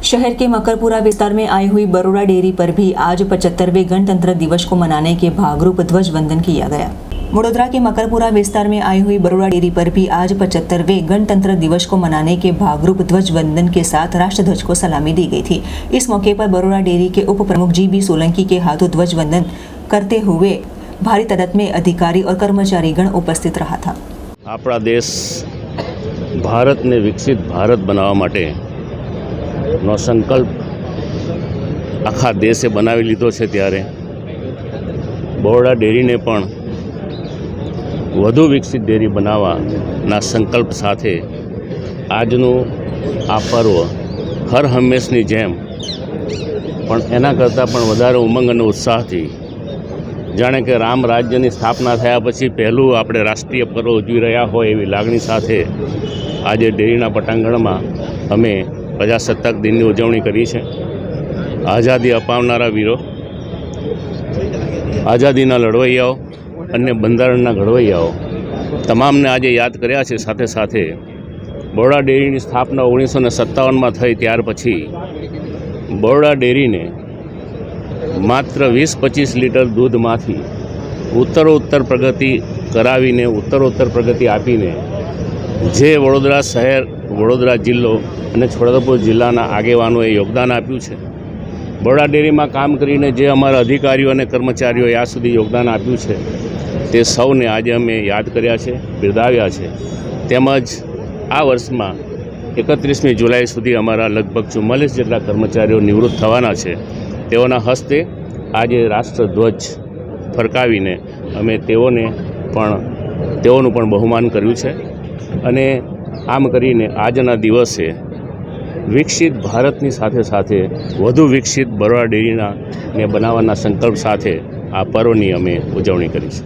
शहर के मकरपुरा विस्तार में आई हुई बरोड़ा डेयरी पर भी आज 75वें गणतंत्र दिवस को मनाने के भागरूप ध्वज वंदन किया गया। वडोदरा के मकरपुरा विस्तार में आई हुई बरोड़ा डेयरी पर भी आज 75वें गणतंत्र दिवस को मनाने के भागरूप ध्वज वंदन के साथ राष्ट्रध्वज को सलामी दी गई थी। इस मौके पर बरोड़ा डेयरी के उप प्रमुख जी.बी. सोलंकी के हाथों ध्वज वंदन करते हुए भारी तादाद में अधिकारी और कर्मचारीगण उपस्थित रहा था। अपना देश भारत ने विकसित भारत बनावा माटे નો સંકલ્પ આખા દેશે બનાવી લીધો છે ત્યારે બરોડા ડેરીને પણ વધુ વિકસિત ડેરી બનાવવાના સંકલ્પ સાથે આજનું આ પર્વ હર હંમેશની જેમ પણ એના કરતાં પણ વધારે ઉમંગ અને ઉત્સાહથી જાણે કે રામ રાજ્યની સ્થાપના થયા પછી પહેલું આપણે રાષ્ટ્રીય પર્વ ઉજવી રહ્યા હોય એવી લાગણી સાથે આજે ડેરીના પટાંગણમાં અમે પ્રજાસત્તાક દિનની ઉજવણી કરી છે। આઝાદી અપાવનારા વીરો, આઝાદીના લડવૈયાઓ અને બંધારણના ઘડવૈયાઓ તમામને આજે યાદ કર્યા છે। સાથે સાથે બરોડા ડેરીની સ્થાપના 1957માં થઈ ત્યાર પછી બરોડા ડેરીને માત્ર 20-25 લીટર દૂધમાંથી ઉત્તરોત્તર પ્રગતિ કરાવીને ઉત્તરોત્તર પ્રગતિ આપીને જે વડોદરા શહેર, વડોદરા જિલ્લો અને છોટાઉદેપુર જિલ્લાના આગેવાનોએ યોગદાન આપ્યું છે, બરોડા ડેરીમાં કામ કરીને જે અમારા અધિકારીઓ અને કર્મચારીઓએ આ સુધી યોગદાન આપ્યું છે તે સૌને આજે અમે યાદ કર્યા છે, બિરદાવ્યા છે। તેમજ આ વર્ષમાં 31મી જુલાઈ સુધી અમારા લગભગ 44 જેટલા કર્મચારીઓ નિવૃત્ત થવાના છે। તેઓના હસ્તે આજે રાષ્ટ્રધ્વજ ફરકાવીને અમે તેઓનું પણ બહુમાન કર્યું છે અને આમ કરીને આજના દિવસે વિકસિત ભારતની સાથે સાથે વધુ વિકસિત બરોડા ડેરીને બનાવવાના સંકલ્પ સાથે આ પર્વની અમે ઉજવણી કરી છે।